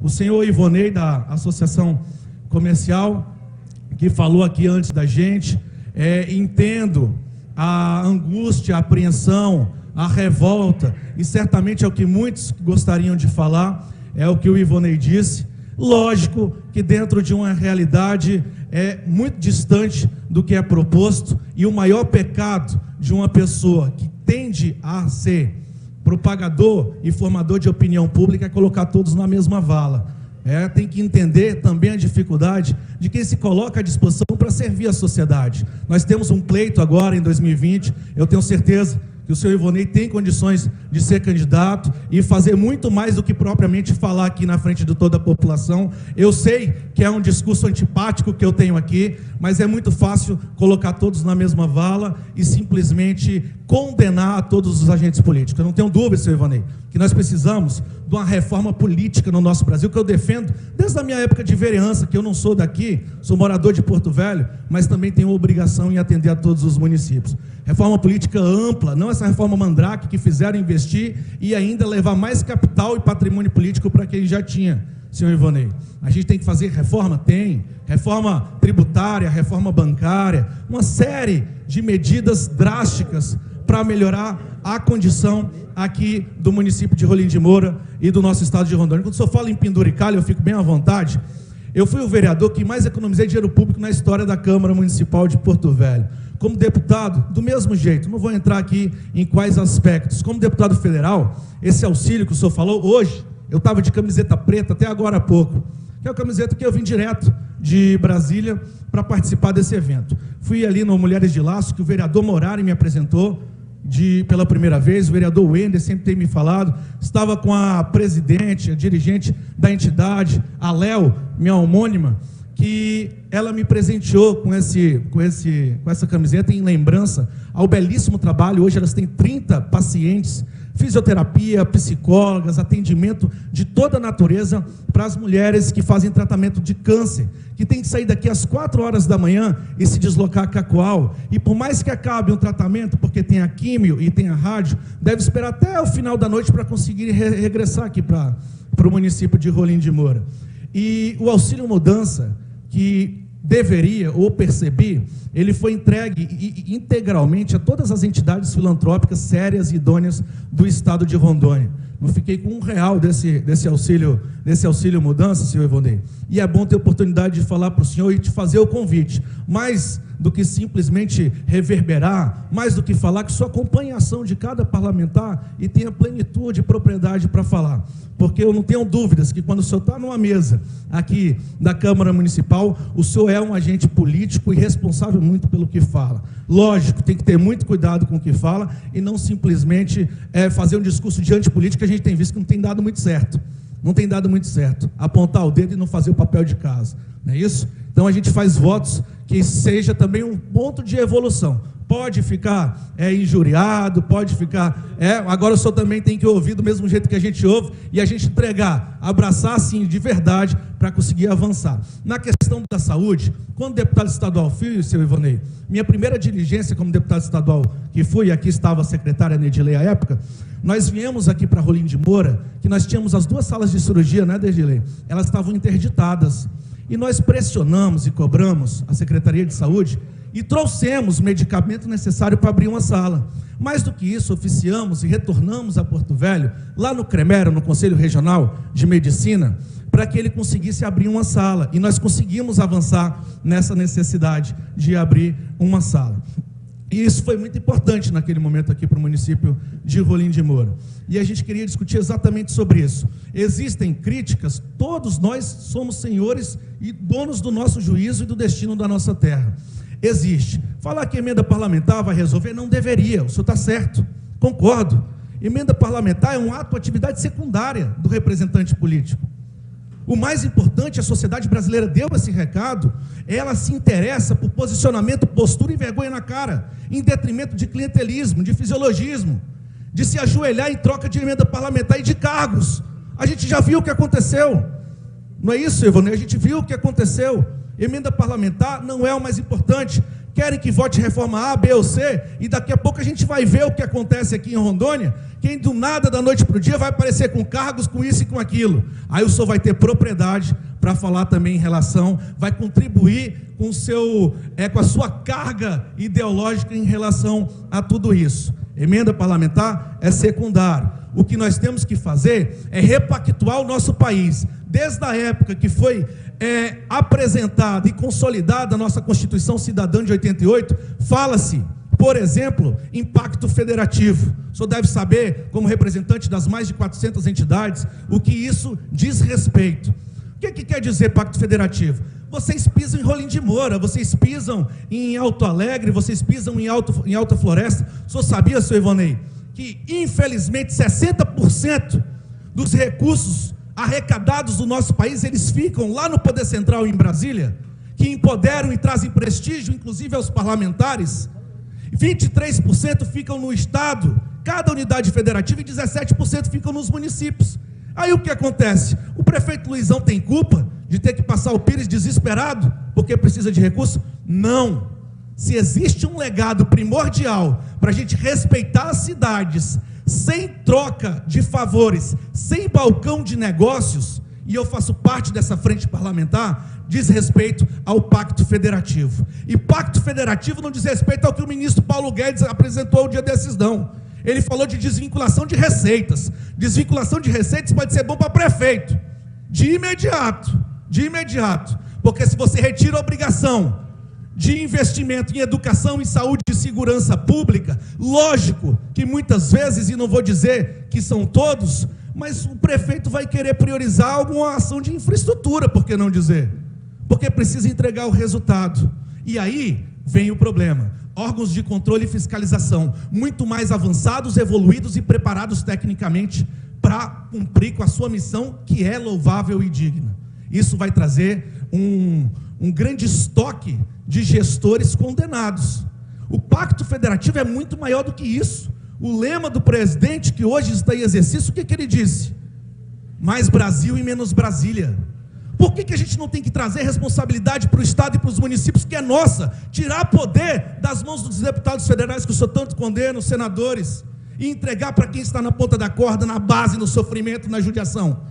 O senhor Ivonei, da Associação Comercial, que falou aqui antes da gente, entendo a angústia, a apreensão, a revolta, e certamente é o que muitos gostariam de falar, é o que o Ivonei disse. Lógico que dentro de uma realidade muito distante do que é proposto, e o maior pecado de uma pessoa que tende a ser propagador e formador de opinião pública é colocar todos na mesma vala. Tem que entender também a dificuldade de quem se coloca à disposição para servir a sociedade. Nós temos um pleito agora em 2020, eu tenho certeza que o senhor Ivonei tem condições de ser candidato e fazer muito mais do que propriamente falar aqui na frente de toda a população. Eu sei que é um discurso antipático que eu tenho aqui, mas é muito fácil colocar todos na mesma vala e simplesmente condenar a todos os agentes políticos. Eu não tenho dúvida, senhor Ivonei, que nós precisamos de uma reforma política no nosso Brasil, que eu defendo desde a minha época de vereança, que eu não sou daqui, sou morador de Porto Velho, mas também tenho obrigação em atender a todos os municípios. Reforma política ampla, não essa reforma mandrake que fizeram investir e ainda levar mais capital e patrimônio político para quem já tinha, senhor Ivonei. A gente tem que fazer reforma? Tem. Reforma tributária, reforma bancária, uma série de medidas drásticas para melhorar a condição aqui do município de Rolim de Moura e do nosso estado de Rondônia. Quando o senhor fala em penduricalho, eu fico bem à vontade. Eu fui o vereador que mais economizei dinheiro público na história da Câmara Municipal de Porto Velho. Como deputado, do mesmo jeito, não vou entrar aqui em quais aspectos. Como deputado federal, esse auxílio que o senhor falou, hoje, eu estava de camiseta preta até agora há pouco, que é a camiseta que eu vim direto de Brasília para participar desse evento. Fui ali no Mulheres de Laço, que o vereador Morari me apresentou pela primeira vez, o vereador Wender sempre tem me falado, estava com a presidente, a dirigente da entidade, a Léo, minha homônima, que ela me presenteou com essa camiseta em lembrança ao belíssimo trabalho. Hoje elas têm 30 pacientes, fisioterapia, psicólogas, atendimento de toda a natureza para as mulheres que fazem tratamento de câncer, que tem que sair daqui às 4 horas da manhã e se deslocar a Cacoal, e por mais que acabe um tratamento, porque tem a químio e tem a rádio, deve esperar até o final da noite para conseguir regressar aqui para o município de Rolim de Moura. E o auxílio mudança, que deveria, ou percebi, ele foi entregue integralmente a todas as entidades filantrópicas sérias e idôneas do estado de Rondônia. Não fiquei com R$1 desse auxílio mudança, senhor Ivonei. E é bom ter oportunidade de falar para o senhor e de fazer o convite. Mais do que simplesmente reverberar, mais do que falar, que o senhor acompanhe a ação de cada parlamentar e tenha plenitude e propriedade para falar. Porque eu não tenho dúvidas que quando o senhor está numa mesa aqui da Câmara Municipal, o senhor é um agente político e responsável muito pelo que fala. Lógico, tem que ter muito cuidado com o que fala e não simplesmente fazer um discurso de antipolítica, que a gente tem visto que não tem dado muito certo. Não tem dado muito certo. Apontar o dedo e não fazer o papel de casa. Não é isso? Então a gente faz votos que seja também um ponto de evolução. Pode ficar injuriado, pode ficar... agora o senhor também tem que ouvir do mesmo jeito que a gente ouve e a gente entregar, abraçar assim de verdade para conseguir avançar. Na questão da saúde, quando deputado estadual fui, seu Ivonei, minha primeira diligência como deputado estadual que fui, aqui estava a secretária Nedilei à época, nós viemos aqui para Rolim de Moura, que nós tínhamos as 2 salas de cirurgia, né, Nedilei? Elas estavam interditadas. E nós pressionamos e cobramos a Secretaria de Saúde e trouxemos o medicamento necessário para abrir uma sala. Mais do que isso, oficiamos e retornamos a Porto Velho, lá no CREMERA, no Conselho Regional de Medicina, para que ele conseguisse abrir uma sala. E nós conseguimos avançar nessa necessidade de abrir uma sala. E isso foi muito importante naquele momento aqui para o município de Rolim de Moura. E a gente queria discutir exatamente sobre isso. Existem críticas, todos nós somos senhores e donos do nosso juízo e do destino da nossa terra. Existe. Falar que emenda parlamentar vai resolver, não deveria, o senhor está certo, concordo. Emenda parlamentar é um ato, atividade secundária do representante político. O mais importante, a sociedade brasileira deu esse recado, ela se interessa por posicionamento, postura e vergonha na cara, em detrimento de clientelismo, de fisiologismo, de se ajoelhar em troca de emenda parlamentar e de cargos. A gente já viu o que aconteceu. Não é isso, Ivonei? A gente viu o que aconteceu. Emenda parlamentar não é o mais importante. querem que vote reforma A, B ou C, e daqui a pouco a gente vai ver o que acontece aqui em Rondônia, quem do nada, da noite para o dia, vai aparecer com cargos, com isso e com aquilo. Aí o senhor vai ter propriedade para falar também em relação, vai contribuir com, com a sua carga ideológica em relação a tudo isso. Emenda parlamentar é secundário. O que nós temos que fazer é repactuar o nosso país. Desde a época que foi apresentada e consolidada a nossa Constituição Cidadã de 88, fala-se, por exemplo, em pacto federativo. O senhor deve saber, como representante das mais de 400 entidades, o que isso diz respeito. O que quer dizer pacto federativo? Vocês pisam em Rolim de Moura, vocês pisam em Alto Alegre, vocês pisam em Alta Floresta. O senhor sabia, senhor Ivonei, que infelizmente 60% dos recursos arrecadados do nosso país, eles ficam lá no Poder Central em Brasília, que empoderam e trazem prestígio, inclusive aos parlamentares. 23% ficam no Estado, cada unidade federativa, e 17% ficam nos municípios. Aí o que acontece? O prefeito Luizão tem culpa de ter que passar o Pires desesperado, porque precisa de recurso? Não. Se existe um legado primordial para a gente respeitar as cidades, sem troca de favores, sem balcão de negócios, e eu faço parte dessa frente parlamentar, diz respeito ao pacto federativo. E pacto federativo não diz respeito ao que o ministro Paulo Guedes apresentou o dia desses, não. Ele falou de desvinculação de receitas. Desvinculação de receitas pode ser bom para prefeito, de imediato, porque se você retira a obrigação de investimento em educação, em saúde e segurança pública, lógico que muitas vezes, e não vou dizer que são todos, mas o prefeito vai querer priorizar alguma ação de infraestrutura, por que não dizer? Porque precisa entregar o resultado. E aí vem o problema. Órgãos de controle e fiscalização muito mais avançados, evoluídos e preparados tecnicamente para cumprir com a sua missão, que é louvável e digna. Isso vai trazer um grande estoque de gestores condenados. O pacto federativo é muito maior do que isso. O lema do presidente, que hoje está em exercício, o que ele disse? Mais Brasil e menos Brasília. Por que a gente não tem que trazer responsabilidade para o Estado e para os municípios, que é nossa? Tirar poder das mãos dos deputados federais, que o senhor tanto condena, os senadores, e entregar para quem está na ponta da corda, na base, no sofrimento, na judiação?